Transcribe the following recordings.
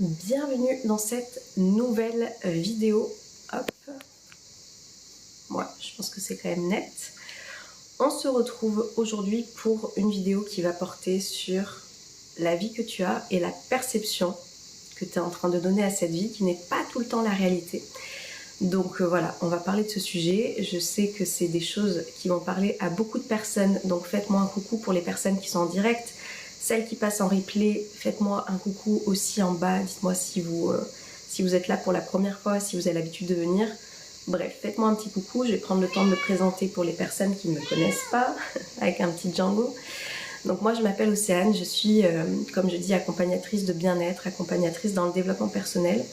Bienvenue dans cette nouvelle vidéo. Hop. Ouais, je pense que c'est quand même net. On se retrouve aujourd'hui pour une vidéo qui va porter sur la vie que tu as et la perception que tu es en train de donner à cette vie qui n'est pas tout le temps la réalité. Donc voilà, on va parler de ce sujet. Je sais que c'est des choses qui vont parler à beaucoup de personnes, donc faites-moi un coucou pour les personnes qui sont en direct. Celles qui passent en replay, faites-moi un coucou aussi en bas. Dites-moi si vous êtes là pour la première fois, si vous avez l'habitude de venir. Bref, faites-moi un petit coucou. Je vais prendre le temps de me présenter pour les personnes qui ne me connaissent pas, avec un petit Django. Donc moi, je m'appelle Océane. Je suis, comme je dis, accompagnatrice de bien-être, accompagnatrice dans le développement personnel.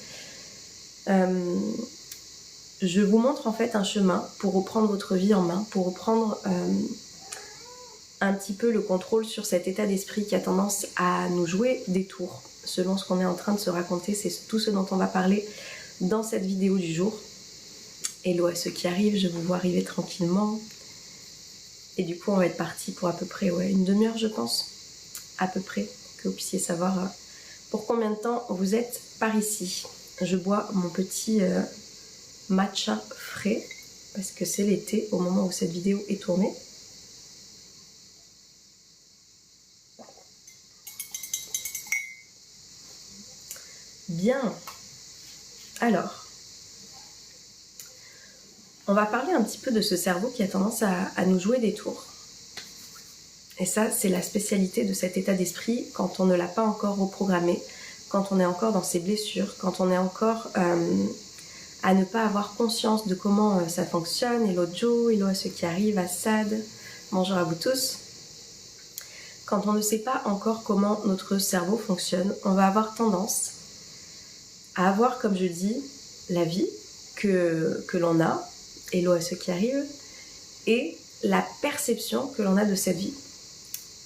Je vous montre en fait un chemin pour reprendre votre vie en main, pour reprendre un petit peu le contrôle sur cet état d'esprit qui a tendance à nous jouer des tours. Selon ce qu'on est en train de se raconter, c'est tout ce dont on va parler dans cette vidéo du jour. Hello à ceux qui arrivent, je vous vois arriver tranquillement. Et du coup, on va être parti pour à peu près une demi-heure, je pense, à peu près, que vous puissiez savoir pour combien de temps vous êtes par ici. Je bois mon petit matcha frais, parce que c'est l'été au moment où cette vidéo est tournée. Bien, alors, on va parler un petit peu de ce cerveau qui a tendance à nous jouer des tours. Et ça, c'est la spécialité de cet état d'esprit quand on ne l'a pas encore reprogrammé, quand on est encore dans ses blessures, quand on est encore à ne pas avoir conscience de comment ça fonctionne. Hello Joe, hello à ceux qui arrivent, Assad, bonjour à vous tous. Quand on ne sait pas encore comment notre cerveau fonctionne, on va avoir tendance à avoir, comme je dis, la vie que l'on a, hello à ceux qui arrivent, et la perception que l'on a de cette vie.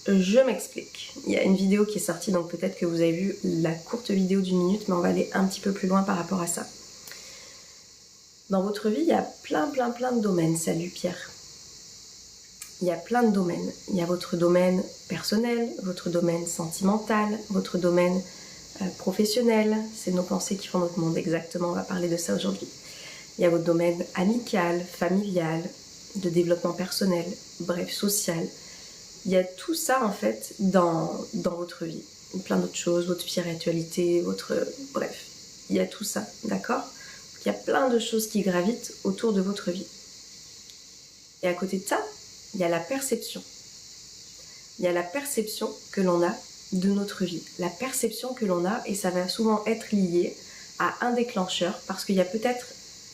Je m'explique. Il y a une vidéo qui est sortie, donc peut-être que vous avez vu la courte vidéo d'1 minute, mais on va aller un petit peu plus loin par rapport à ça. Dans votre vie, il y a plein de domaines. Salut Pierre. Il y a plein de domaines. Il y a votre domaine personnel, votre domaine sentimental, votre domaine professionnel, c'est nos pensées qui font notre monde, exactement, on va parler de ça aujourd'hui. Il y a votre domaine amical, familial, de développement personnel, bref, social. Il y a tout ça en fait dans votre vie. Plein d'autres choses, votre spiritualité, bref, il y a tout ça, d'accord? Il y a plein de choses qui gravitent autour de votre vie. Et à côté de ça, il y a la perception. Il y a la perception que l'on a de notre vie, la perception que l'on a, et ça va souvent être lié à un déclencheur, parce qu'il y a peut-être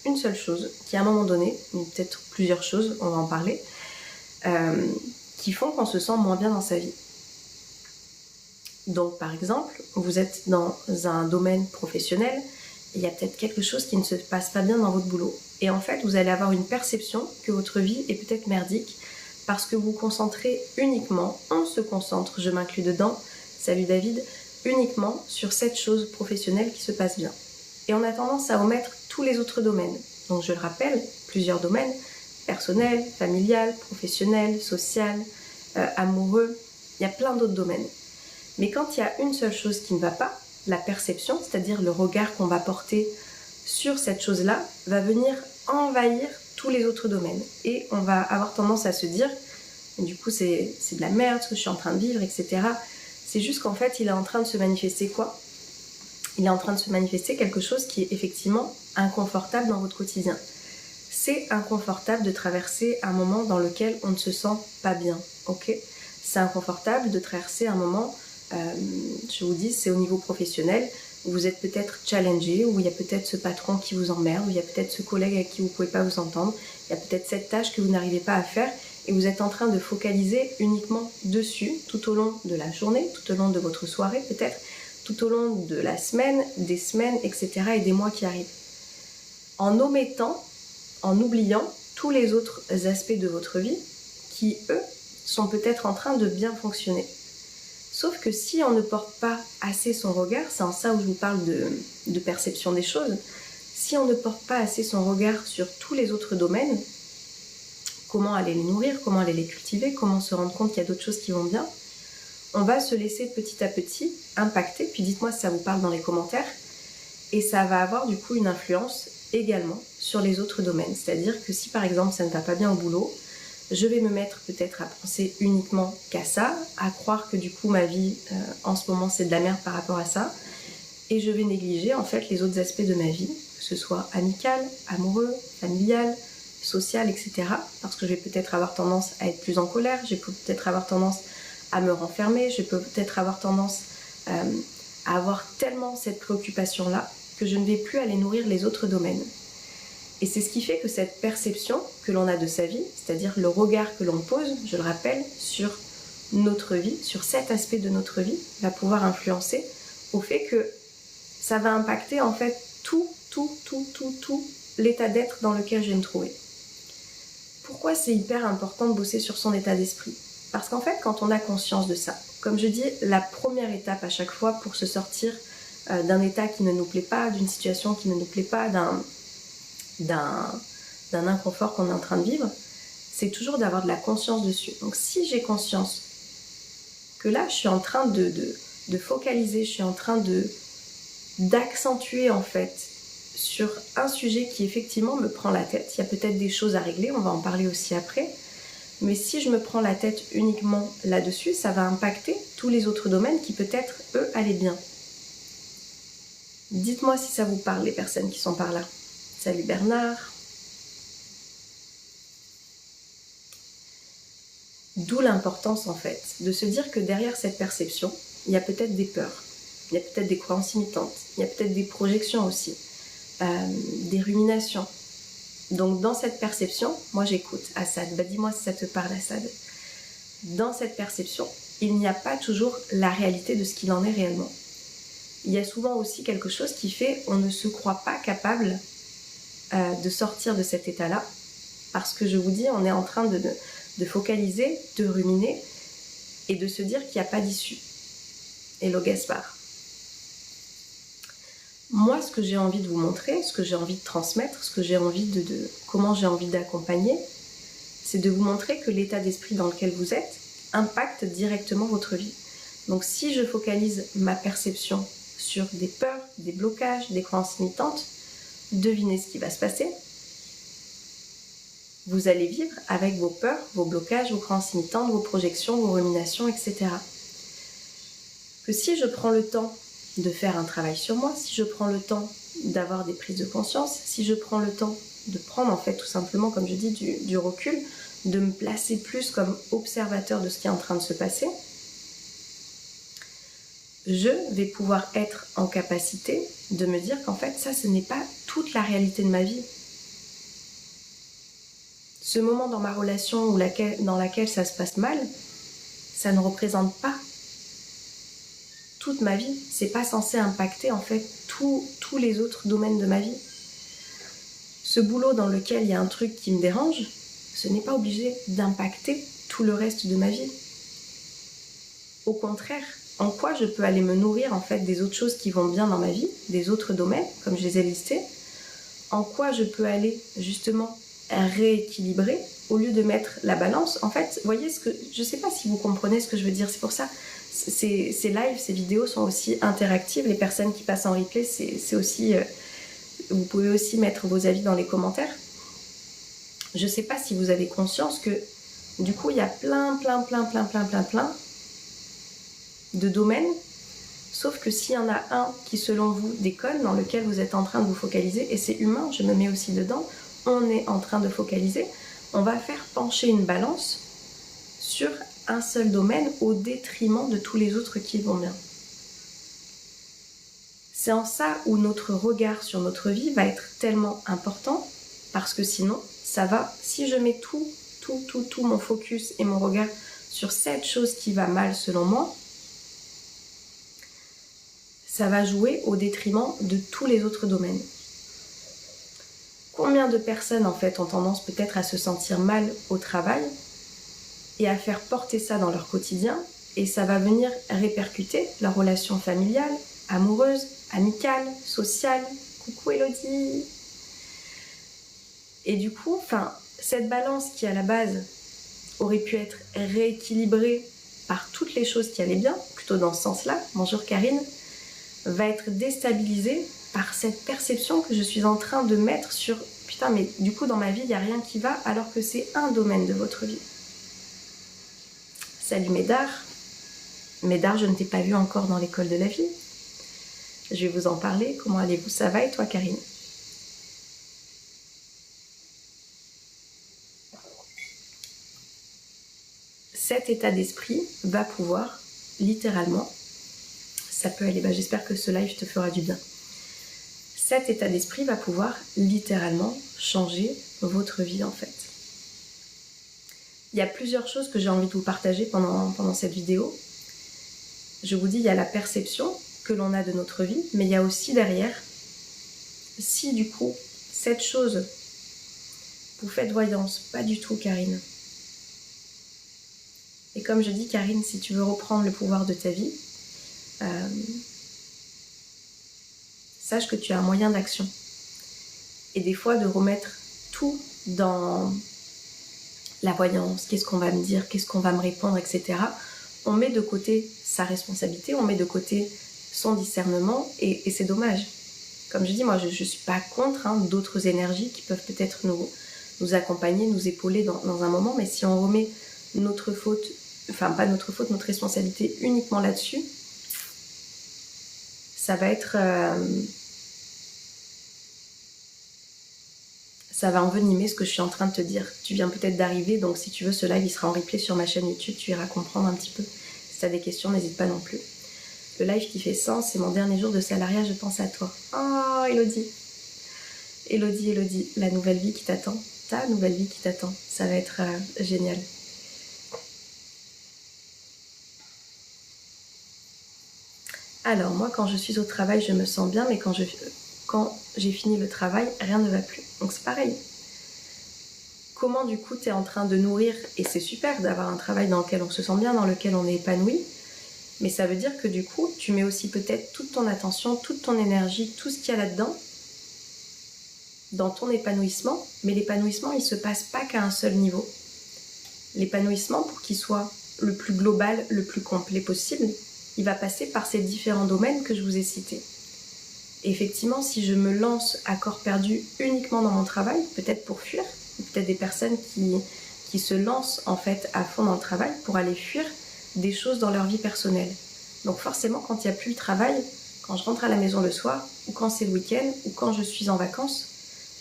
une seule chose qui à un moment donné, ou peut-être plusieurs choses, on va en parler, qui font qu'on se sent moins bien dans sa vie. Donc par exemple, vous êtes dans un domaine professionnel, et il y a peut-être quelque chose qui ne se passe pas bien dans votre boulot, et en fait vous allez avoir une perception que votre vie est peut-être merdique, parce que vous vous concentrez uniquement, on se concentre, je m'inclus dedans, salut David, uniquement sur cette chose professionnelle qui se passe bien. Et on a tendance à omettre tous les autres domaines. Donc je le rappelle, plusieurs domaines, personnel, familial, professionnel, social, amoureux, il y a plein d'autres domaines. Mais quand il y a une seule chose qui ne va pas, la perception, c'est-à-dire le regard qu'on va porter sur cette chose-là, va venir envahir tous les autres domaines. Et on va avoir tendance à se dire, du coup c'est de la merde ce que je suis en train de vivre, etc. C'est juste qu'en fait, il est en train de se manifester quoi? Il est en train de se manifester quelque chose qui est effectivement inconfortable dans votre quotidien. C'est inconfortable de traverser un moment dans lequel on ne se sent pas bien, ok? C'est inconfortable de traverser un moment, je vous dis, c'est au niveau professionnel, où vous êtes peut-être challengé, où il y a peut-être ce patron qui vous emmerde, où il y a peut-être ce collègue avec qui vous ne pouvez pas vous entendre, il y a peut-être cette tâche que vous n'arrivez pas à faire, et vous êtes en train de focaliser uniquement dessus tout au long de la journée, tout au long de votre soirée peut-être, tout au long de la semaine, des semaines, etc. et des mois qui arrivent. En omettant, en oubliant tous les autres aspects de votre vie qui, eux, sont peut-être en train de bien fonctionner. Sauf que si on ne porte pas assez son regard, c'est en ça où je vous parle de perception des choses, si on ne porte pas assez son regard sur tous les autres domaines, comment aller les nourrir, comment aller les cultiver, comment se rendre compte qu'il y a d'autres choses qui vont bien, on va se laisser petit à petit impacter, puis dites-moi si ça vous parle dans les commentaires, et ça va avoir du coup une influence également sur les autres domaines. C'est-à-dire que si par exemple ça ne va pas bien au boulot, je vais me mettre peut-être à penser uniquement qu'à ça, à croire que du coup ma vie en ce moment c'est de la merde par rapport à ça, et je vais négliger en fait les autres aspects de ma vie, que ce soit amical, amoureux, familial, social, etc. Parce que je vais peut-être avoir tendance à être plus en colère, je vais peut-être avoir tendance à me renfermer, je peux peut-être avoir tendance à avoir tellement cette préoccupation-là que je ne vais plus aller nourrir les autres domaines. Et c'est ce qui fait que cette perception que l'on a de sa vie, c'est-à-dire le regard que l'on pose, je le rappelle, sur notre vie, sur cet aspect de notre vie, va pouvoir influencer au fait que ça va impacter en fait tout l'état d'être dans lequel je vais me trouver. Pourquoi c'est hyper important de bosser sur son état d'esprit ? Parce qu'en fait, quand on a conscience de ça, comme je dis, la première étape à chaque fois pour se sortir d'un état qui ne nous plaît pas, d'une situation qui ne nous plaît pas, d'un inconfort qu'on est en train de vivre, c'est toujours d'avoir de la conscience dessus. Donc si j'ai conscience que là, je suis en train de focaliser, je suis en train d'accentuer en fait sur un sujet qui effectivement me prend la tête, il y a peut-être des choses à régler, on va en parler aussi après, mais si je me prends la tête uniquement là-dessus, ça va impacter tous les autres domaines qui peut-être, eux, allaient bien. Dites-moi si ça vous parle, les personnes qui sont par là. Salut Bernard. D'où l'importance en fait de se dire que derrière cette perception, il y a peut-être des peurs, il y a peut-être des croyances limitantes, il y a peut-être des projections aussi, des ruminations. Donc dans cette perception, moi j'écoute Assad, dis-moi si ça te parle Assad. Dans cette perception, il n'y a pas toujours la réalité de ce qu'il en est réellement. Il y a souvent aussi quelque chose qui fait on ne se croit pas capable de sortir de cet état-là, parce que je vous dis, on est en train de focaliser, de ruminer et de se dire qu'il n'y a pas d'issue. Hello Gaspard. Moi, ce que j'ai envie de vous montrer, ce que j'ai envie de transmettre, ce que j'ai envie comment j'ai envie d'accompagner, c'est de vous montrer que l'état d'esprit dans lequel vous êtes impacte directement votre vie. Donc si je focalise ma perception sur des peurs, des blocages, des croyances limitantes, devinez ce qui va se passer. Vous allez vivre avec vos peurs, vos blocages, vos croyances limitantes, vos projections, vos ruminations, etc. Que si je prends le temps de faire un travail sur moi, si je prends le temps d'avoir des prises de conscience, si je prends le temps de prendre en fait tout simplement, comme je dis, du recul, de me placer plus comme observateur de ce qui est en train de se passer, je vais pouvoir être en capacité de me dire qu'en fait ça, ce n'est pas toute la réalité de ma vie. Ce moment dans ma relation dans laquelle ça se passe mal, ça ne représente pas toute ma vie. C'est pas censé impacter en fait tous les autres domaines de ma vie. Ce boulot dans lequel il y a un truc qui me dérange, ce n'est pas obligé d'impacter tout le reste de ma vie. Au contraire, en quoi je peux aller me nourrir en fait des autres choses qui vont bien dans ma vie, des autres domaines, comme je les ai listés, en quoi je peux aller justement rééquilibrer au lieu de mettre la balance. En fait, voyez je sais pas si vous comprenez ce que je veux dire, c'est pour ça ces lives, ces vidéos sont aussi interactives, les personnes qui passent en replay, c'est aussi vous pouvez aussi mettre vos avis dans les commentaires. Je sais pas si vous avez conscience que du coup il y a plein de domaines, sauf que s'il y en a un qui selon vous déconne, dans lequel vous êtes en train de vous focaliser, et c'est humain, je me mets aussi dedans, on est en train de focaliser, on va faire pencher une balance sur un seul domaine au détriment de tous les autres qui vont bien. C'est en ça où notre regard sur notre vie va être tellement important, parce que sinon, si je mets tout mon focus et mon regard sur cette chose qui va mal selon moi, ça va jouer au détriment de tous les autres domaines. Combien de personnes en fait ont tendance peut-être à se sentir mal au travail et à faire porter ça dans leur quotidien, et ça va venir répercuter leur relation familiale, amoureuse, amicale, sociale. Coucou Elodie. Et du coup, cette balance qui à la base aurait pu être rééquilibrée par toutes les choses qui allaient bien, plutôt dans ce sens-là, bonjour Karine, va être déstabilisé par cette perception que je suis en train de mettre sur putain, mais du coup dans ma vie il n'y a rien qui va alors que c'est un domaine de votre vie. Salut Médard. Médard, je ne t'ai pas vu encore dans l'école de la vie. Je vais vous en parler. Comment allez-vous? Ça va et toi Karine? Cet état d'esprit va pouvoir littéralement, ça peut aller, j'espère que ce live te fera du bien. Cet état d'esprit va pouvoir littéralement changer votre vie en fait. Il y a plusieurs choses que j'ai envie de vous partager pendant cette vidéo. Je vous dis, il y a la perception que l'on a de notre vie, mais il y a aussi derrière, si du coup, cette chose, vous faites voyance, pas du tout Karine. Et comme je dis Karine, si tu veux reprendre le pouvoir de ta vie, sache que tu as un moyen d'action. Et des fois de remettre tout dans la voyance, qu'est-ce qu'on va me dire, qu'est-ce qu'on va me répondre, etc. On met de côté sa responsabilité, on met de côté son discernement et c'est dommage. Comme je dis, moi je ne suis pas contre d'autres énergies qui peuvent peut-être nous accompagner, nous épauler dans un moment, mais si on remet notre faute, enfin pas notre faute, notre responsabilité uniquement là-dessus, ça va être... ça va envenimer ce que je suis en train de te dire. Tu viens peut-être d'arriver, donc si tu veux, ce live, il sera en replay sur ma chaîne YouTube, tu iras comprendre un petit peu. Si tu as des questions, n'hésite pas non plus. Le live qui fait sens, c'est mon dernier jour de salariat, je pense à toi. Oh, Elodie. Elodie, la nouvelle vie qui t'attend. Ta nouvelle vie qui t'attend. Ça va être génial. Alors, moi, quand je suis au travail, je me sens bien, mais quand j'ai fini le travail, rien ne va plus. Donc c'est pareil. Comment du coup tu es en train de nourrir, et c'est super d'avoir un travail dans lequel on se sent bien, dans lequel on est épanoui, mais ça veut dire que du coup tu mets aussi peut-être toute ton attention, toute ton énergie, tout ce qu'il y a là-dedans, dans ton épanouissement, mais l'épanouissement il se passe pas qu'à un seul niveau. L'épanouissement, pour qu'il soit le plus global, le plus complet possible, il va passer par ces différents domaines que je vous ai cités. Et effectivement, si je me lance à corps perdu uniquement dans mon travail, peut-être pour fuir, peut-être des personnes qui se lancent en fait à fond dans le travail pour aller fuir des choses dans leur vie personnelle. Donc forcément, quand il n'y a plus le travail, quand je rentre à la maison le soir, ou quand c'est le week-end, ou quand je suis en vacances,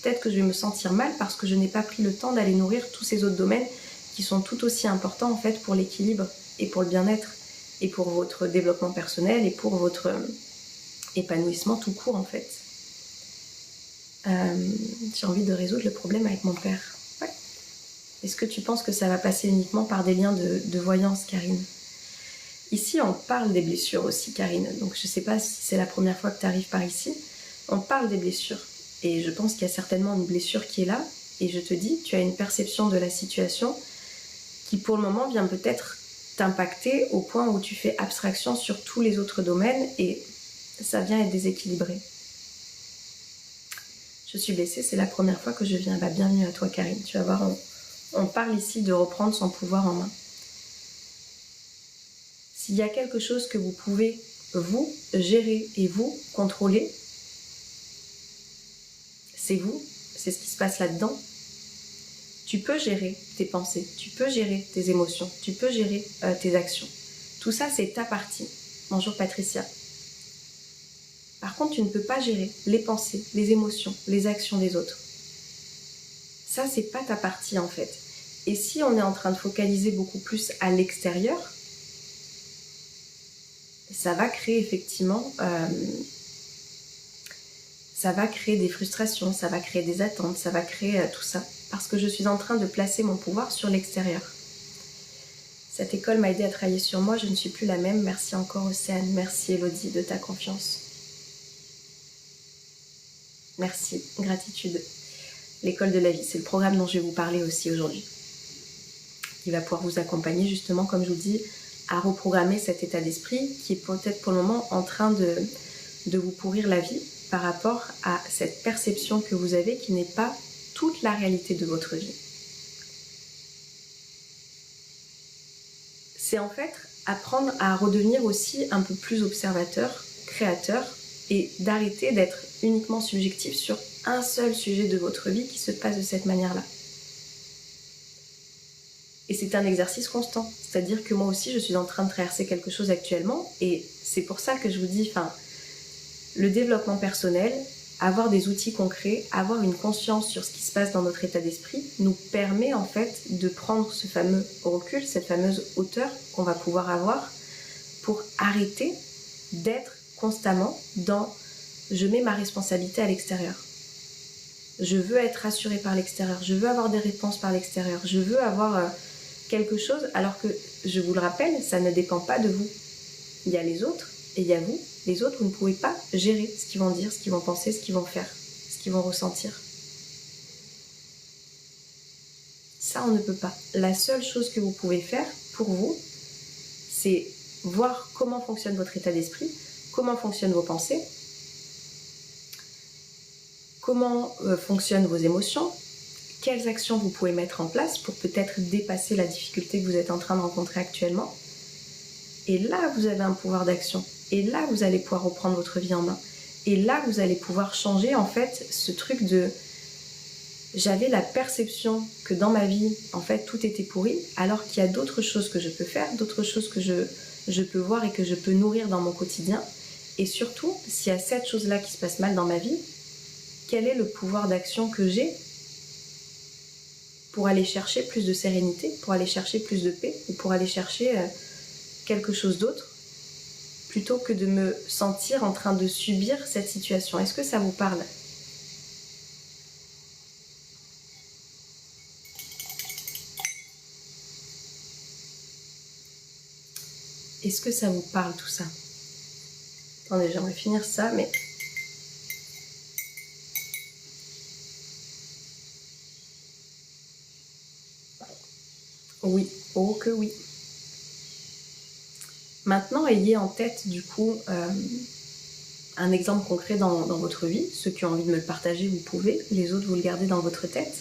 peut-être que je vais me sentir mal parce que je n'ai pas pris le temps d'aller nourrir tous ces autres domaines qui sont tout aussi importants en fait pour l'équilibre et pour le bien-être et pour votre développement personnel et pour votre épanouissement tout court en fait. J'ai envie de résoudre le problème avec mon père. Ouais. Est-ce que tu penses que ça va passer uniquement par des liens de voyance, Karine? Ici, on parle des blessures aussi, Karine. Donc, je ne sais pas si c'est la première fois que tu arrives par ici. On parle des blessures. Et je pense qu'il y a certainement une blessure qui est là. Et je te dis, tu as une perception de la situation qui, pour le moment, vient peut-être t'impacter au point où tu fais abstraction sur tous les autres domaines et ça vient être déséquilibré. Je suis blessée, c'est la première fois que je viens. Bienvenue à toi Karine, tu vas voir, on parle ici de reprendre son pouvoir en main. S'il y a quelque chose que vous pouvez, vous, gérer et vous, contrôler, c'est vous, c'est ce qui se passe là-dedans. Tu peux gérer tes pensées, tu peux gérer tes émotions, tu peux gérer tes actions. Tout ça, c'est ta partie. Bonjour Patricia. Par contre, tu ne peux pas gérer les pensées, les émotions, les actions des autres. Ça, c'est pas ta partie en fait. Et si on est en train de focaliser beaucoup plus à l'extérieur, ça va créer effectivement, ça va créer des frustrations, ça va créer des attentes, ça va créer tout ça. Parce que je suis en train de placer mon pouvoir sur l'extérieur. Cette école m'a aidé à travailler sur moi, je ne suis plus la même. Merci encore Océane, merci Elodie de ta confiance. Merci, gratitude. L'école de la vie, c'est le programme dont je vais vous parler aussi aujourd'hui. Qui va pouvoir vous accompagner justement, comme je vous dis, à reprogrammer cet état d'esprit qui est peut-être pour le moment en train de vous pourrir la vie par rapport à cette perception que vous avez qui n'est pas toute la réalité de votre vie. C'est en fait apprendre à redevenir aussi un peu plus observateur, créateur, et d'arrêter d'être uniquement subjectif sur un seul sujet de votre vie qui se passe de cette manière-là. Et c'est un exercice constant, c'est-à-dire que moi aussi je suis en train de traverser quelque chose actuellement, et c'est pour ça que je vous dis, le développement personnel, avoir des outils concrets, avoir une conscience sur ce qui se passe dans notre état d'esprit, nous permet en fait de prendre ce fameux recul, cette fameuse hauteur qu'on va pouvoir avoir pour arrêter d'être constamment dans « je mets ma responsabilité à l'extérieur ». Je veux être rassurée par l'extérieur, je veux avoir des réponses par l'extérieur, je veux avoir quelque chose, alors que, je vous le rappelle, ça ne dépend pas de vous. Il y a les autres et il y a vous. Les autres, vous ne pouvez pas gérer ce qu'ils vont dire, ce qu'ils vont penser, ce qu'ils vont faire, ce qu'ils vont ressentir. Ça, on ne peut pas. La seule chose que vous pouvez faire pour vous, c'est voir comment fonctionne votre état d'esprit, comment fonctionnent vos pensées, comment fonctionnent vos émotions, quelles actions vous pouvez mettre en place pour peut-être dépasser la difficulté que vous êtes en train de rencontrer actuellement. Et là, vous avez un pouvoir d'action. Et là, vous allez pouvoir reprendre votre vie en main. Et là, vous allez pouvoir changer en fait ce truc de... J'avais la perception que dans ma vie, en fait, tout était pourri, alors qu'il y a d'autres choses que je peux faire, d'autres choses que je peux voir et que je peux nourrir dans mon quotidien. Et surtout, s'il y a cette chose-là qui se passe mal dans ma vie, quel est le pouvoir d'action que j'ai pour aller chercher plus de sérénité, pour aller chercher plus de paix, ou pour aller chercher quelque chose d'autre, plutôt que de me sentir en train de subir cette situation. Est-ce que ça vous parle ? Est-ce que ça vous parle tout ça ? Attendez, j'aimerais finir ça, mais... Oui, oh que oui. Maintenant, ayez en tête du coup un exemple concret dans votre vie. Ceux qui ont envie de me le partager, vous pouvez. Les autres, vous le gardez dans votre tête.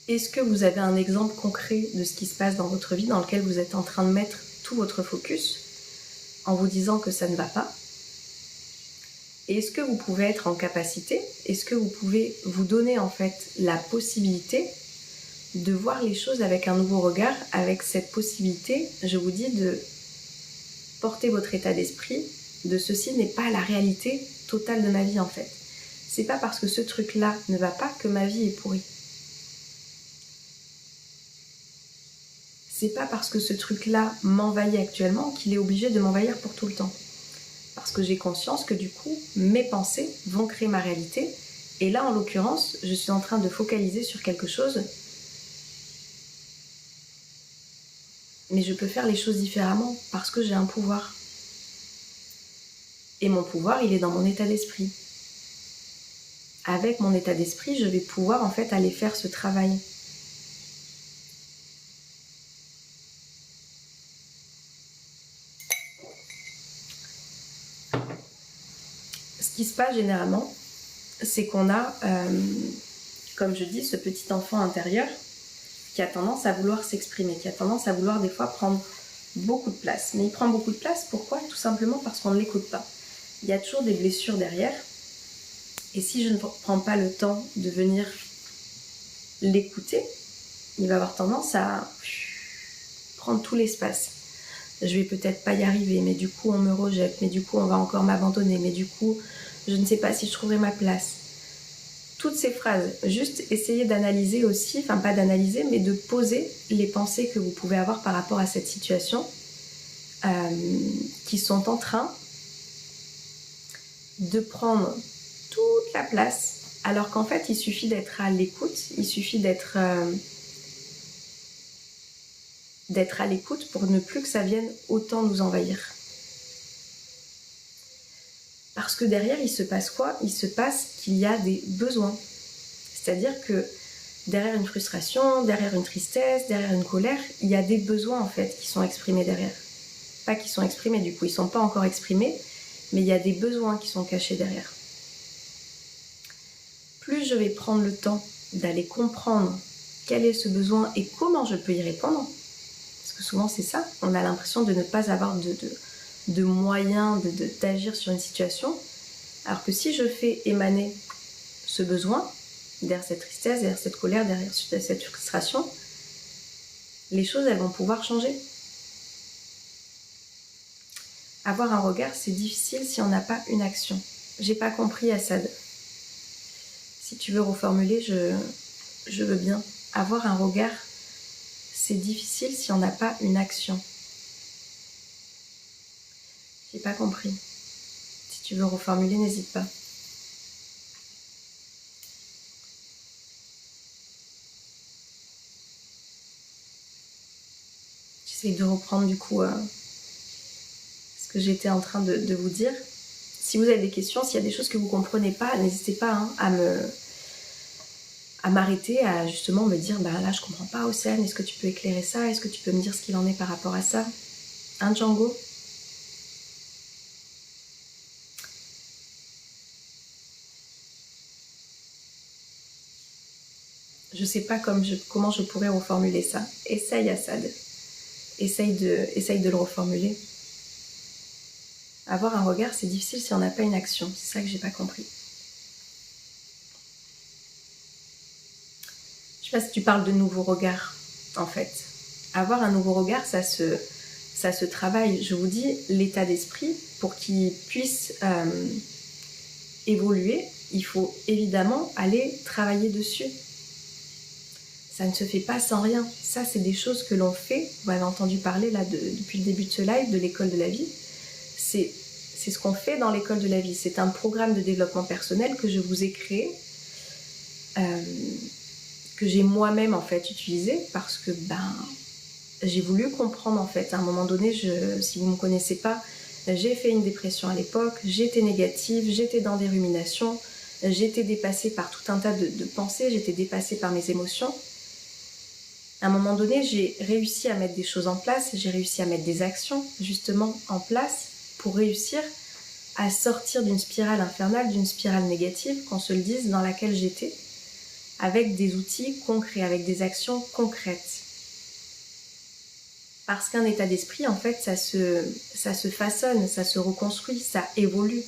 Est-ce que vous avez un exemple concret de ce qui se passe dans votre vie dans lequel vous êtes en train de mettre tout votre focus en vous disant que ça ne va pas ? Et est-ce que vous pouvez être en capacité, est-ce que vous pouvez vous donner en fait la possibilité de voir les choses avec un nouveau regard, avec cette possibilité, je vous dis, de porter votre état d'esprit, de ceci n'est pas la réalité totale de ma vie en fait. C'est pas parce que ce truc-là ne va pas que ma vie est pourrie. C'est pas parce que ce truc-là m'envahit actuellement qu'il est obligé de m'envahir pour tout le temps. Parce que j'ai conscience que du coup, mes pensées vont créer ma réalité. Et là, en l'occurrence, je suis en train de focaliser sur quelque chose. Mais je peux faire les choses différemment parce que j'ai un pouvoir. Et mon pouvoir, il est dans mon état d'esprit. Avec mon état d'esprit, je vais pouvoir en fait aller faire ce travail. Ce qui se passe généralement, c'est qu'on a, comme je dis, ce petit enfant intérieur qui a tendance à vouloir s'exprimer, qui a tendance à vouloir des fois prendre beaucoup de place. Mais il prend beaucoup de place, pourquoi ? Tout simplement parce qu'on ne l'écoute pas. Il y a toujours des blessures derrière. Et si je ne prends pas le temps de venir l'écouter, il va avoir tendance à prendre tout l'espace. Je vais peut-être pas y arriver, mais du coup on me rejette, mais du coup on va encore m'abandonner, mais du coup je ne sais pas si je trouverai ma place. Toutes ces phrases, juste essayez d'analyser aussi, enfin pas d'analyser, mais de poser les pensées que vous pouvez avoir par rapport à cette situation qui sont en train de prendre toute la place, alors qu'en fait il suffit d'être à l'écoute, il suffit d'être à l'écoute pour ne plus que ça vienne autant nous envahir. Parce que derrière, il se passe quoi ? Il se passe qu'il y a des besoins. C'est-à-dire que derrière une frustration, derrière une tristesse, derrière une colère, il y a des besoins en fait qui sont exprimés derrière. Pas qui sont exprimés du coup, ils ne sont pas encore exprimés, mais il y a des besoins qui sont cachés derrière. Plus je vais prendre le temps d'aller comprendre quel est ce besoin et comment je peux y répondre, parce Parce que souvent c'est ça, on a l'impression de ne pas avoir de moyens d'agir sur une situation. Alors que si je fais émaner ce besoin, derrière cette tristesse, derrière cette colère, derrière cette frustration, les choses elles vont pouvoir changer. Avoir un regard, c'est difficile si on n'a pas une action. J'ai pas compris, Assad. Si tu veux reformuler, je veux bien. Avoir un regard, c'est difficile si on n'a pas une action. J'ai pas compris. Si tu veux reformuler, n'hésite pas. J'essaie de reprendre du coup ce que j'étais en train de vous dire. Si vous avez des questions, s'il y a des choses que vous ne comprenez pas, n'hésitez pas à m'arrêter, à justement me dire là je comprends pas Océane, est-ce que tu peux éclairer ça? Est-ce que tu peux me dire ce qu'il en est par rapport à ça? Hein, Django? Je sais pas comment je pourrais reformuler ça. Essaye, Assad. Essaye de le reformuler. Avoir un regard, c'est difficile si on n'a pas une action. C'est ça que j'ai pas compris. Je sais pas si tu parles de nouveaux regards, en fait. Avoir un nouveau regard, ça se travaille. Je vous dis, l'état d'esprit, pour qu'il puisse évoluer, il faut évidemment aller travailler dessus. Ça ne se fait pas sans rien. Ça, c'est des choses que l'on fait. Vous avez entendu parler là depuis le début de ce live de l'école de la vie. C'est ce qu'on fait dans l'école de la vie. C'est un programme de développement personnel que je vous ai créé, que j'ai moi-même en fait utilisé parce que j'ai voulu comprendre en fait. À un moment donné, si vous ne me connaissez pas, j'ai fait une dépression à l'époque, j'étais négative, j'étais dans des ruminations, j'étais dépassée par tout un tas de pensées, j'étais dépassée par mes émotions. À un moment donné, j'ai réussi à mettre des choses en place, j'ai réussi à mettre des actions justement en place pour réussir à sortir d'une spirale infernale, d'une spirale négative, qu'on se le dise, dans laquelle j'étais, avec des outils concrets, avec des actions concrètes. Parce qu'un état d'esprit, en fait, ça se façonne, ça se reconstruit, ça évolue.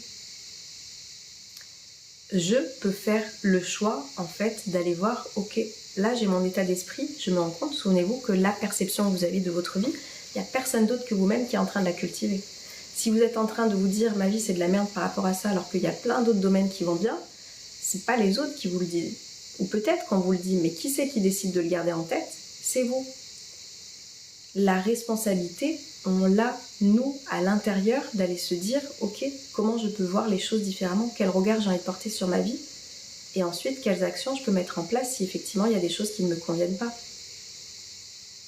Je peux faire le choix, en fait, d'aller voir, ok, là j'ai mon état d'esprit, je me rends compte, souvenez-vous que la perception que vous avez de votre vie, il n'y a personne d'autre que vous-même qui est en train de la cultiver. Si vous êtes en train de vous dire ma vie c'est de la merde par rapport à ça alors qu'il y a plein d'autres domaines qui vont bien, c'est pas les autres qui vous le disent. Ou peut-être qu'on vous le dit, mais qui c'est qui décide de le garder en tête? C'est vous. La responsabilité, on l'a, nous, à l'intérieur, d'aller se dire, ok, comment je peux voir les choses différemment, quel regard j'ai envie de porter sur ma vie, et ensuite, quelles actions je peux mettre en place si effectivement il y a des choses qui ne me conviennent pas.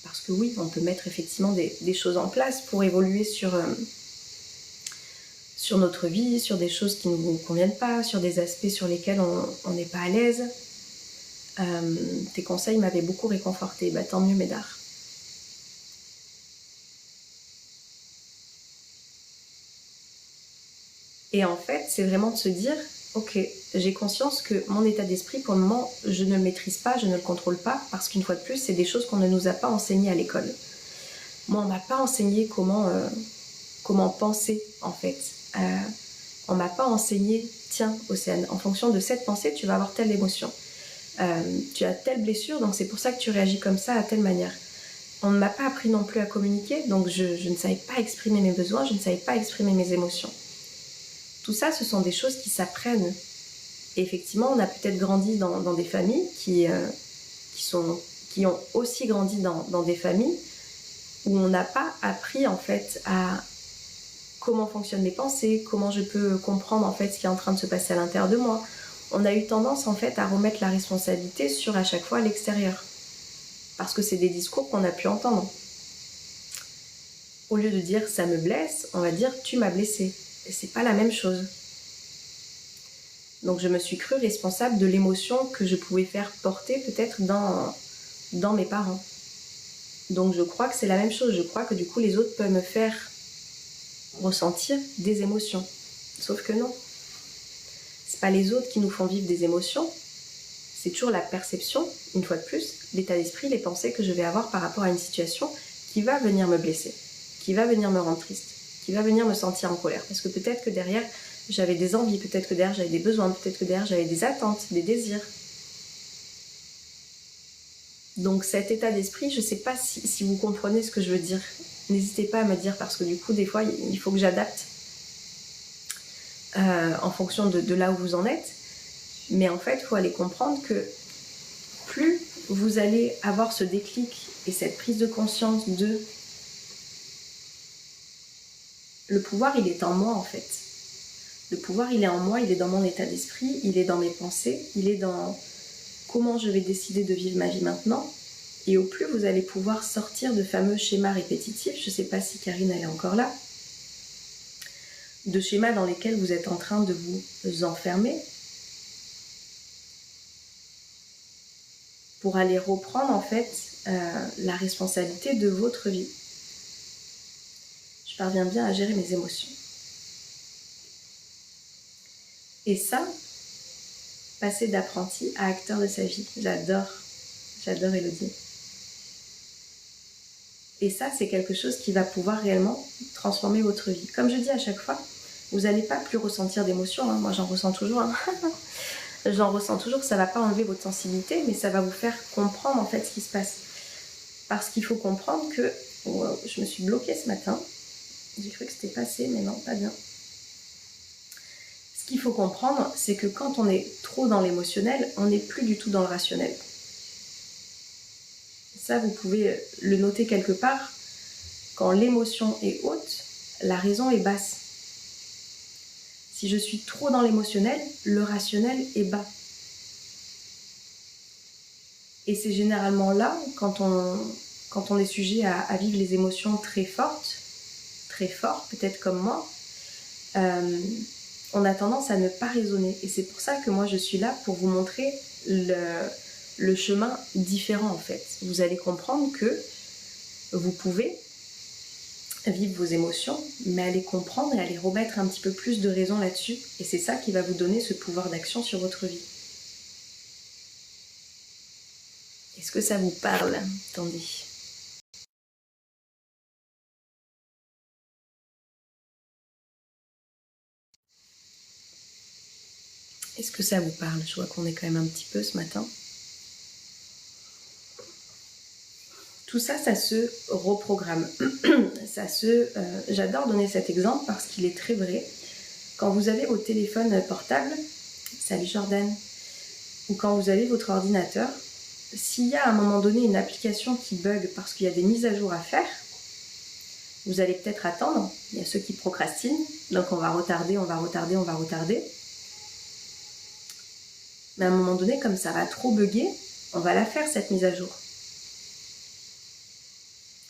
Parce que oui, on peut mettre effectivement des choses en place pour évoluer sur notre vie, sur des choses qui ne nous conviennent pas, sur des aspects sur lesquels on n'est pas à l'aise. Tes conseils m'avaient beaucoup réconfortée, tant mieux Médard. Et en fait, c'est vraiment de se dire, ok, j'ai conscience que mon état d'esprit, pour le moment, je ne le maîtrise pas, je ne le contrôle pas, parce qu'une fois de plus, c'est des choses qu'on ne nous a pas enseignées à l'école. Moi, on m'a pas enseigné comment penser, en fait. On m'a pas enseigné, tiens, Océane, en fonction de cette pensée, tu vas avoir telle émotion. Tu as telle blessure, donc c'est pour ça que tu réagis comme ça, à telle manière. On ne m'a pas appris non plus à communiquer, donc je ne savais pas exprimer mes besoins, je ne savais pas exprimer mes émotions. Tout ça, ce sont des choses qui s'apprennent. Et effectivement, on a peut-être grandi dans des familles qui ont aussi grandi dans des familles où on n'a pas appris en fait à comment fonctionnent mes pensées, comment je peux comprendre en fait ce qui est en train de se passer à l'intérieur de moi. On a eu tendance en fait à remettre la responsabilité sur à chaque fois l'extérieur. Parce que c'est des discours qu'on a pu entendre. Au lieu de dire ça me blesse, on va dire tu m'as blessé. Et c'est pas la même chose. Donc je me suis crue responsable de l'émotion que je pouvais faire porter peut-être dans mes parents. Donc je crois que c'est la même chose. Je crois que du coup les autres peuvent me faire ressentir des émotions. Sauf que non. C'est pas les autres qui nous font vivre des émotions. C'est toujours la perception, une fois de plus, l'état d'esprit, les pensées que je vais avoir par rapport à une situation qui va venir me blesser, qui va venir me rendre triste, qui va venir me sentir en colère. Parce que peut-être que derrière, j'avais des envies, peut-être que derrière, j'avais des besoins, peut-être que derrière, j'avais des attentes, des désirs. Donc cet état d'esprit, je ne sais pas si vous comprenez ce que je veux dire. N'hésitez pas à me dire, parce que du coup, des fois, il faut que j'adapte en fonction de là où vous en êtes. Mais en fait, il faut aller comprendre que plus vous allez avoir ce déclic et cette prise de conscience de le pouvoir, il est en moi en fait. Le pouvoir, il est en moi, il est dans mon état d'esprit, il est dans mes pensées, il est dans comment je vais décider de vivre ma vie maintenant. Et au plus vous allez pouvoir sortir de fameux schémas répétitifs, je ne sais pas si Karine elle est encore là, de schémas dans lesquels vous êtes en train de vous enfermer, pour aller reprendre en fait la responsabilité de votre vie. Je parviens bien à gérer mes émotions. Et ça, passer d'apprenti à acteur de sa vie. J'adore Elodie. Et ça, c'est quelque chose qui va pouvoir réellement transformer votre vie. Comme je dis à chaque fois, vous n'allez pas plus ressentir d'émotions. Moi, j'en ressens toujours. J'en ressens toujours. Ça ne va pas enlever votre sensibilité, mais ça va vous faire comprendre en fait ce qui se passe. Parce qu'il faut comprendre que... Wow, je me suis bloquée ce matin. J'ai cru que c'était passé, mais non, pas bien. Ce qu'il faut comprendre, c'est que quand on est trop dans l'émotionnel, on n'est plus du tout dans le rationnel. Ça, vous pouvez le noter quelque part. Quand l'émotion est haute, la raison est basse. Si je suis trop dans l'émotionnel, le rationnel est bas. Et c'est généralement là, quand on est sujet à vivre les émotions très fortes, très fort, peut-être comme moi, on a tendance à ne pas raisonner. Et c'est pour ça que moi je suis là pour vous montrer le chemin différent en fait. Vous allez comprendre que vous pouvez vivre vos émotions, mais aller comprendre et aller remettre un petit peu plus de raison là-dessus. Et c'est ça qui va vous donner ce pouvoir d'action sur votre vie. Est-ce que ça vous parle? Attendez. Est-ce que ça vous parle? Je vois qu'on est quand même un petit peu ce matin. Tout ça, ça se reprogramme. J'adore donner cet exemple parce qu'il est très vrai. Quand vous avez vos téléphones portables, salut Jordan, ou quand vous avez votre ordinateur, s'il y a à un moment donné une application qui bug parce qu'il y a des mises à jour à faire, vous allez peut-être attendre. Il y a ceux qui procrastinent, donc on va retarder. Mais à un moment donné, comme ça va trop bugger, on va la faire cette mise à jour.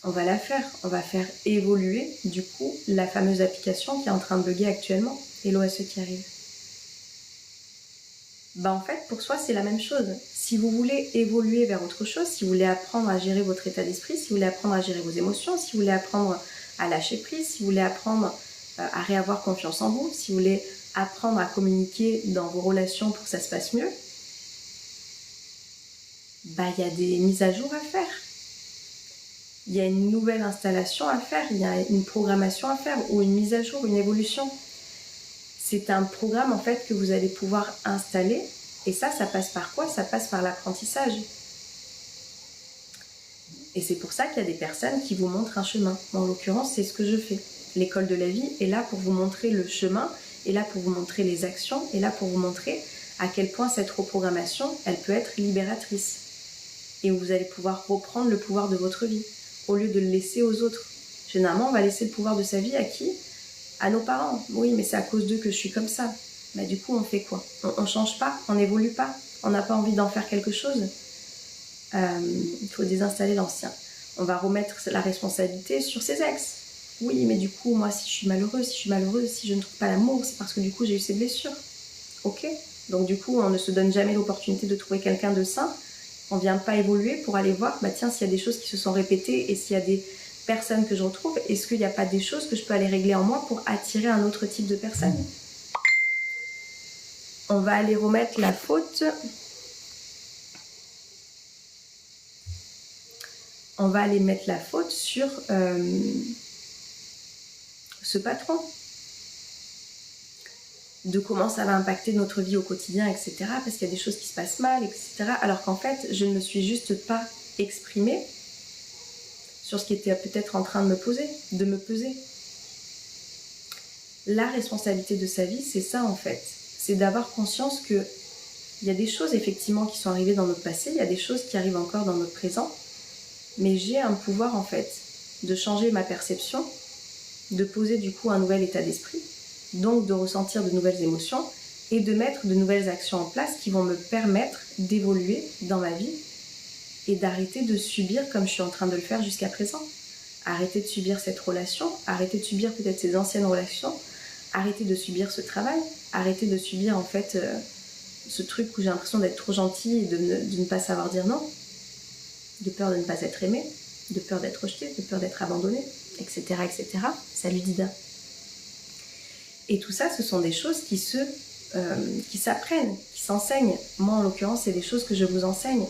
On va faire évoluer du coup la fameuse application qui est en train de bugger actuellement. Hello à ceux qui arrivent. En fait, pour soi, c'est la même chose. Si vous voulez évoluer vers autre chose, si vous voulez apprendre à gérer votre état d'esprit, si vous voulez apprendre à gérer vos émotions, si vous voulez apprendre à lâcher prise, si vous voulez apprendre à réavoir confiance en vous, si vous voulez apprendre à communiquer dans vos relations pour que ça se passe mieux, il y a des mises à jour à faire. Il y a une nouvelle installation à faire, il y a une programmation à faire ou une mise à jour, une évolution. C'est un programme en fait que vous allez pouvoir installer et ça passe par quoi? Ça passe par l'apprentissage. Et c'est pour ça qu'il y a des personnes qui vous montrent un chemin. En l'occurrence, c'est ce que je fais. L'école de la vie est là pour vous montrer le chemin, est là pour vous montrer les actions, est là pour vous montrer à quel point cette reprogrammation, elle peut être libératrice. Et où vous allez pouvoir reprendre le pouvoir de votre vie, au lieu de le laisser aux autres. Généralement, on va laisser le pouvoir de sa vie à qui? À nos parents. Oui, mais c'est à cause d'eux que je suis comme ça. Du coup, on fait quoi? On ne change pas? On n'évolue pas? On n'a pas envie d'en faire quelque chose? Il faut désinstaller l'ancien. On va remettre la responsabilité sur ses ex. Oui, mais du coup, moi, si je suis malheureuse, si je ne trouve pas l'amour, c'est parce que du coup, j'ai eu ces blessures. Ok? Donc du coup, on ne se donne jamais l'opportunité de trouver quelqu'un de sain. On ne vient pas évoluer pour aller voir, tiens, s'il y a des choses qui se sont répétées et s'il y a des personnes que je retrouve, est-ce qu'il n'y a pas des choses que je peux aller régler en moi pour attirer un autre type de personne? On va aller remettre la faute on va aller mettre la faute sur ce patron, de comment ça va impacter notre vie au quotidien, etc. Parce qu'il y a des choses qui se passent mal, etc. Alors qu'en fait, je ne me suis juste pas exprimée sur ce qui était peut-être en train de me peser. La responsabilité de sa vie, c'est ça en fait. C'est d'avoir conscience que il y a des choses effectivement qui sont arrivées dans notre passé, il y a des choses qui arrivent encore dans notre présent, mais j'ai un pouvoir en fait de changer ma perception, de poser du coup un nouvel état d'esprit, donc de ressentir de nouvelles émotions et de mettre de nouvelles actions en place qui vont me permettre d'évoluer dans ma vie et d'arrêter de subir comme je suis en train de le faire jusqu'à présent. Arrêter de subir cette relation, arrêter de subir peut-être ces anciennes relations, arrêter de subir ce travail, arrêter de subir en fait ce truc où j'ai l'impression d'être trop gentille et de ne pas savoir dire non, de peur de ne pas être aimée, de peur d'être rejetée, de peur d'être abandonnée, etc. etc. Salut Dida. Et tout ça, ce sont des choses qui s'apprennent, qui s'enseignent. Moi, en l'occurrence, c'est des choses que je vous enseigne.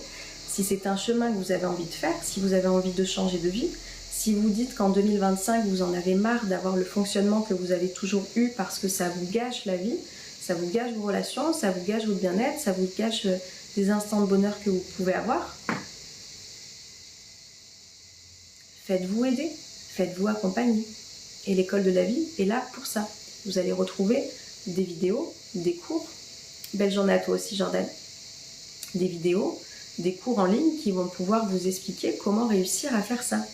Si c'est un chemin que vous avez envie de faire, si vous avez envie de changer de vie, si vous dites qu'en 2025, vous en avez marre d'avoir le fonctionnement que vous avez toujours eu parce que ça vous gâche la vie, ça vous gâche vos relations, ça vous gâche votre bien-être, ça vous gâche des instants de bonheur que vous pouvez avoir, faites-vous aider, faites-vous accompagner. Et l'école de la vie est là pour ça. Vous allez retrouver des vidéos, des cours. Belle journée à toi aussi, Jordan. Des vidéos, des cours en ligne qui vont pouvoir vous expliquer comment réussir à faire ça.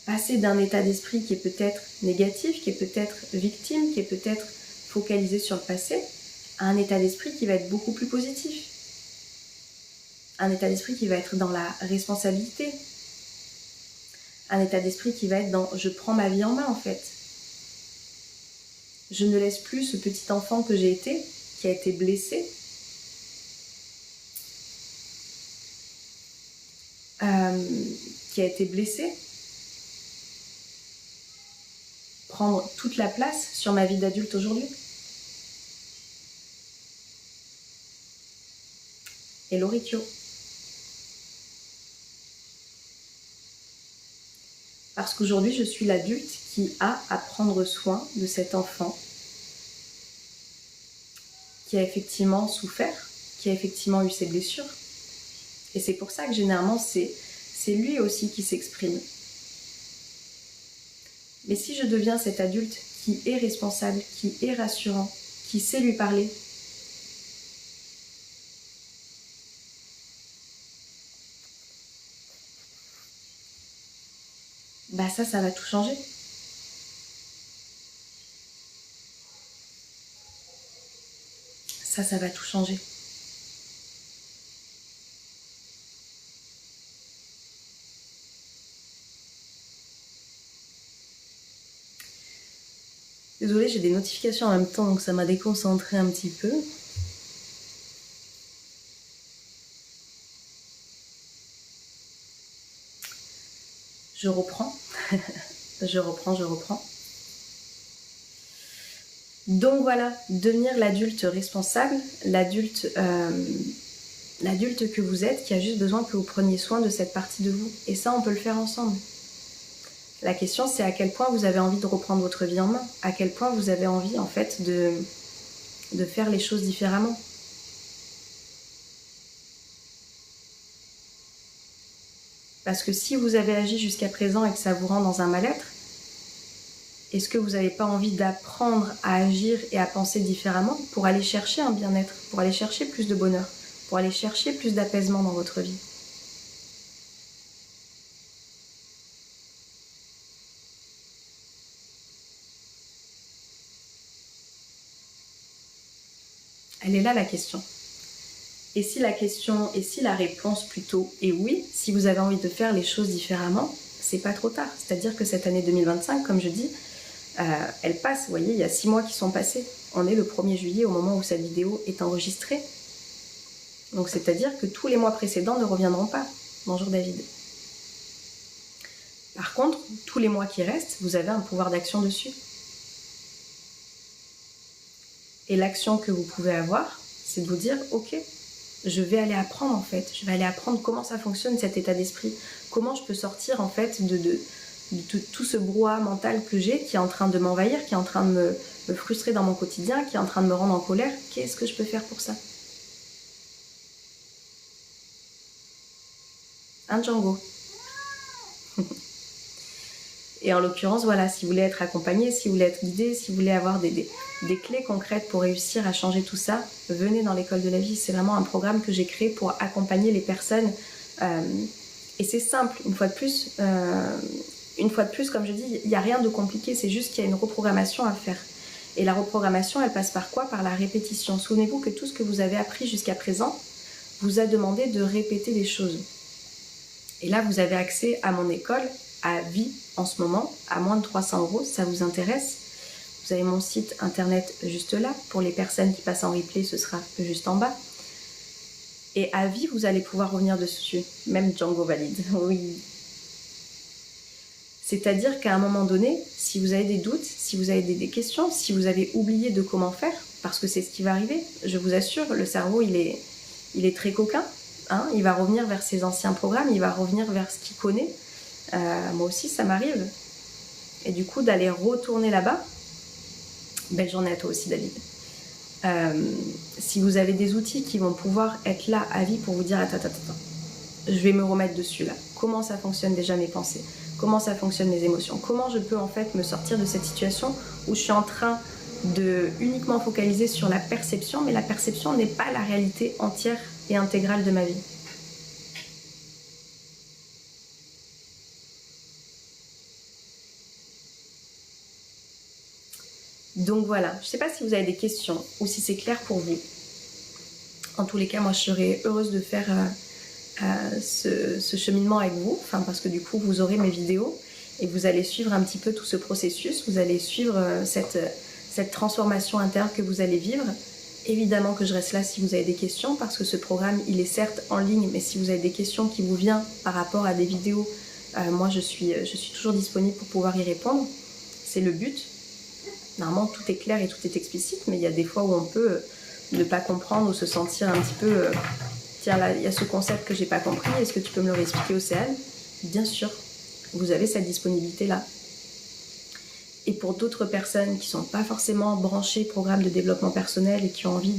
Passer d'un état d'esprit qui est peut-être négatif, qui est peut-être victime, qui est peut-être focalisé sur le passé, à un état d'esprit qui va être beaucoup plus positif. Un état d'esprit qui va être dans la responsabilité. Un état d'esprit qui va être dans « je prends ma vie en main » en fait. Je ne laisse plus ce petit enfant que j'ai été, qui a été blessé, prendre toute la place sur ma vie d'adulte aujourd'hui. Hello Rikyo. Parce qu'aujourd'hui, je suis l'adulte qui a à prendre soin de cet enfant qui a effectivement souffert, qui a effectivement eu ses blessures. Et c'est pour ça que généralement, c'est lui aussi qui s'exprime. Mais si je deviens cet adulte qui est responsable, qui est rassurant, qui sait lui parler, bah ça va tout changer. Ça va tout changer. Désolée, j'ai des notifications en même temps, donc ça m'a déconcentré un petit peu. Je reprends. je reprends. Donc voilà, devenir l'adulte responsable, l'adulte que vous êtes, qui a juste besoin que vous preniez soin de cette partie de vous. Et ça, on peut le faire ensemble. La question, c'est à quel point vous avez envie de reprendre votre vie en main, à quel point vous avez envie, en fait, de faire les choses différemment. Parce que si vous avez agi jusqu'à présent et que ça vous rend dans un mal-être, est-ce que vous n'avez pas envie d'apprendre à agir et à penser différemment pour aller chercher un bien-être, pour aller chercher plus de bonheur, pour aller chercher plus d'apaisement dans votre vie ? Elle est là la question. Et si la réponse plutôt est oui, si vous avez envie de faire les choses différemment, c'est pas trop tard. C'est-à-dire que cette année 2025, comme je dis, elle passe. Vous voyez, il y a 6 mois qui sont passés. On est le 1er juillet au moment où cette vidéo est enregistrée. Donc c'est-à-dire que tous les mois précédents ne reviendront pas. Bonjour David. Par contre, tous les mois qui restent, vous avez un pouvoir d'action dessus. Et l'action que vous pouvez avoir, c'est de vous dire, ok, je vais aller apprendre en fait. Je vais aller apprendre comment ça fonctionne cet état d'esprit. Comment je peux sortir en fait de tout ce brouhaha mental que j'ai qui est en train de m'envahir, qui est en train de me frustrer dans mon quotidien, qui est en train de me rendre en colère. Qu'est-ce que je peux faire pour ça? Un Django. Et en l'occurrence, voilà, si vous voulez être accompagné, si vous voulez être guidé, si vous voulez avoir des clés concrètes pour réussir à changer tout ça, venez dans l'école de la vie. C'est vraiment un programme que j'ai créé pour accompagner les personnes. Et c'est simple, une fois de plus, comme je dis, il n'y a rien de compliqué, c'est juste qu'il y a une reprogrammation à faire. Et la reprogrammation, elle passe par quoi? Par la répétition. Souvenez-vous que tout ce que vous avez appris jusqu'à présent vous a demandé de répéter des choses. Et là, vous avez accès à mon école à vie en ce moment, à moins de 300 €, ça vous intéresse? Vous avez mon site internet juste là. Pour les personnes qui passent en replay, ce sera juste en bas. Et à vie, vous allez pouvoir revenir dessus. Même Django valide, oui. C'est-à-dire qu'à un moment donné, si vous avez des doutes, si vous avez des questions, si vous avez oublié de comment faire, parce que c'est ce qui va arriver, je vous assure, le cerveau, il est très coquin. Hein, il va revenir vers ses anciens programmes, il va revenir vers ce qu'il connaît. Moi aussi, ça m'arrive. Et du coup, d'aller retourner là-bas, belle journée à toi aussi, David. Si vous avez des outils qui vont pouvoir être là à vie pour vous dire attends, je vais me remettre dessus là. Comment ça fonctionne déjà mes pensées? Comment ça fonctionne mes émotions? Comment je peux en fait me sortir de cette situation où je suis en train de uniquement focaliser sur la perception, mais la perception n'est pas la réalité entière et intégrale de ma vie. Donc voilà, je ne sais pas si vous avez des questions ou si c'est clair pour vous. En tous les cas, moi je serais heureuse de faire ce cheminement avec vous, parce que du coup vous aurez mes vidéos et vous allez suivre un petit peu tout ce processus, vous allez suivre cette transformation interne que vous allez vivre. Évidemment que je reste là si vous avez des questions, parce que ce programme il est certes en ligne, mais si vous avez des questions qui vous viennent par rapport à des vidéos, moi je suis toujours disponible pour pouvoir y répondre. C'est le but. Normalement tout est clair et tout est explicite, mais il y a des fois où on peut ne pas comprendre ou se sentir un petit peu tiens là il y a ce concept que j'ai pas compris, est-ce que tu peux me le réexpliquer, Océane? Bien sûr, vous avez cette disponibilité là. Et pour d'autres personnes qui sont pas forcément branchées programme de développement personnel et qui ont envie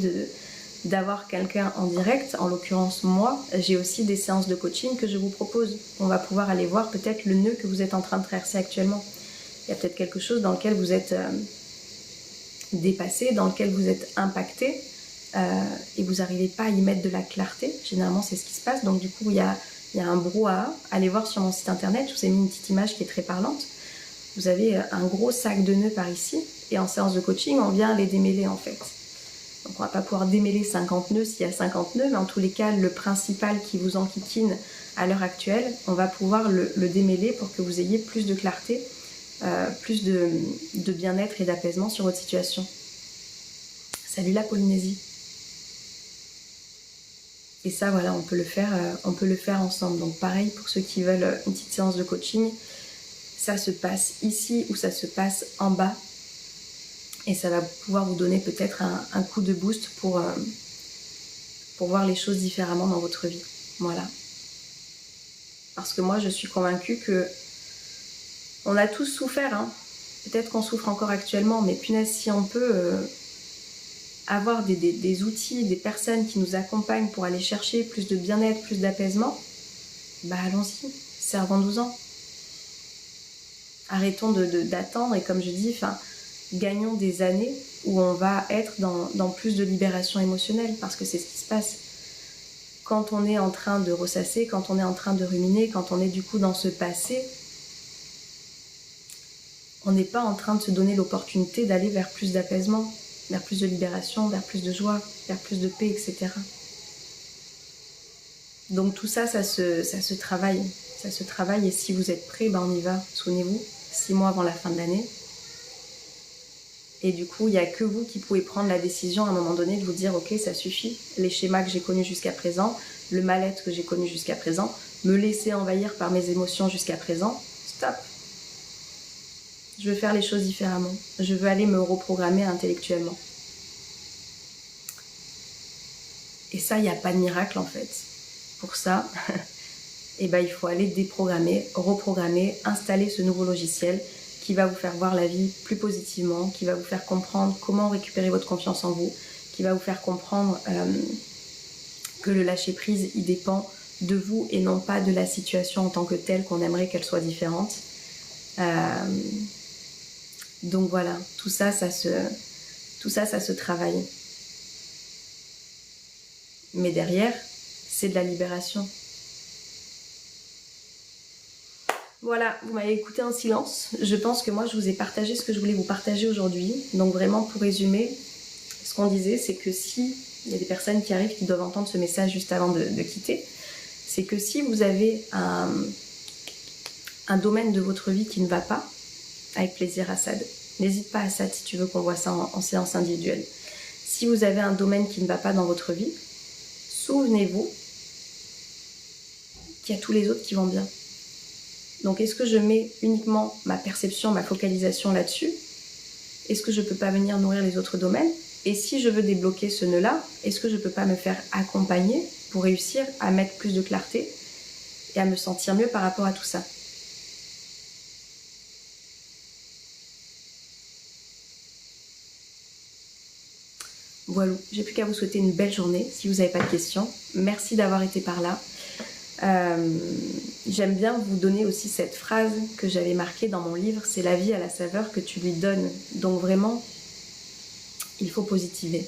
d'avoir quelqu'un en direct, en l'occurrence moi, j'ai aussi des séances de coaching que je vous propose. On va pouvoir aller voir peut-être le nœud que vous êtes en train de traverser actuellement. Il y a peut-être quelque chose dans lequel vous êtes dépassé, dans lequel vous êtes impacté et vous n'arrivez pas à y mettre de la clarté. Généralement c'est ce qui se passe, donc du coup il y a un brouhaha. Allez voir sur mon site internet, je vous ai mis une petite image qui est très parlante. Vous avez un gros sac de nœuds par ici et en séance de coaching on vient les démêler en fait. Donc on va pas pouvoir démêler 50 nœuds s'il y a 50 nœuds, mais en tous les cas le principal qui vous enquiquine à l'heure actuelle, on va pouvoir le démêler pour que vous ayez plus de clarté, plus de bien-être et d'apaisement sur votre situation. Salut la Polynésie. Et ça voilà, on peut le faire ensemble. Donc pareil pour ceux qui veulent une petite séance de coaching, ça se passe ici ou ça se passe en bas. Et ça va pouvoir vous donner peut-être un coup de boost pour voir les choses différemment dans votre vie. Voilà. Parce que moi je suis convaincue que on a tous souffert, hein. Peut-être qu'on souffre encore actuellement, mais punaise, si on peut avoir des outils, des personnes qui nous accompagnent pour aller chercher plus de bien-être, plus d'apaisement, bah allons-y, servons-nous-en. Arrêtons d'attendre et comme je dis, gagnons des années où on va être dans plus de libération émotionnelle, parce que c'est ce qui se passe. Quand on est en train de ressasser, quand on est en train de ruminer, quand on est du coup dans ce passé, on n'est pas en train de se donner l'opportunité d'aller vers plus d'apaisement, vers plus de libération, vers plus de joie, vers plus de paix, etc. Donc tout ça, ça se travaille. Ça se travaille et si vous êtes prêts, on y va. Souvenez-vous, 6 mois avant la fin de l'année. Et du coup, il n'y a que vous qui pouvez prendre la décision à un moment donné de vous dire ok, ça suffit, les schémas que j'ai connus jusqu'à présent, le mal-être que j'ai connu jusqu'à présent, me laisser envahir par mes émotions jusqu'à présent, stop. Je veux faire les choses différemment. Je veux aller me reprogrammer intellectuellement. Et ça, il n'y a pas de miracle en fait. Pour ça, eh ben, il faut aller déprogrammer, reprogrammer, installer ce nouveau logiciel qui va vous faire voir la vie plus positivement, qui va vous faire comprendre comment récupérer votre confiance en vous, qui va vous faire comprendre que le lâcher-prise, il dépend de vous et non pas de la situation en tant que telle qu'on aimerait qu'elle soit différente. Donc voilà, tout ça, ça se travaille. Mais derrière, c'est de la libération. Voilà, vous m'avez écouté en silence. Je pense que moi, je vous ai partagé ce que je voulais vous partager aujourd'hui. Donc vraiment, pour résumer, ce qu'on disait, c'est que si il y a des personnes qui arrivent qui doivent entendre ce message juste avant de quitter, c'est que si vous avez un domaine de votre vie qui ne va pas, avec plaisir Assad, n'hésite pas Assad si tu veux qu'on voit ça en séance individuelle. Si vous avez un domaine qui ne va pas dans votre vie, souvenez-vous qu'il y a tous les autres qui vont bien. Donc est-ce que je mets uniquement ma perception, ma focalisation là-dessus? Est-ce que je ne peux pas venir nourrir les autres domaines? Et si je veux débloquer ce nœud-là, est-ce que je ne peux pas me faire accompagner pour réussir à mettre plus de clarté et à me sentir mieux par rapport à tout ça? Voilà, j'ai plus qu'à vous souhaiter une belle journée si vous n'avez pas de questions. Merci d'avoir été par là. J'aime bien vous donner aussi cette phrase que j'avais marquée dans mon livre, c'est la vie à la saveur que tu lui donnes. Donc vraiment, il faut positiver.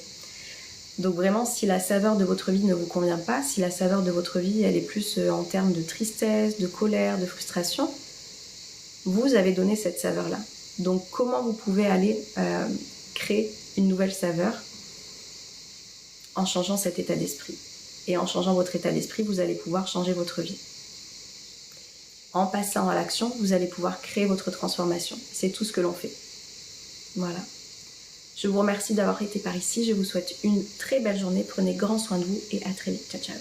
Donc vraiment, si la saveur de votre vie ne vous convient pas, si la saveur de votre vie, elle est plus en termes de tristesse, de colère, de frustration, vous avez donné cette saveur-là. Donc comment vous pouvez aller créer une nouvelle saveur en changeant cet état d'esprit? Et en changeant votre état d'esprit, vous allez pouvoir changer votre vie. En passant à l'action, vous allez pouvoir créer votre transformation. C'est tout ce que l'on fait. Voilà. Je vous remercie d'avoir été par ici. Je vous souhaite une très belle journée. Prenez grand soin de vous et à très vite. Ciao, ciao.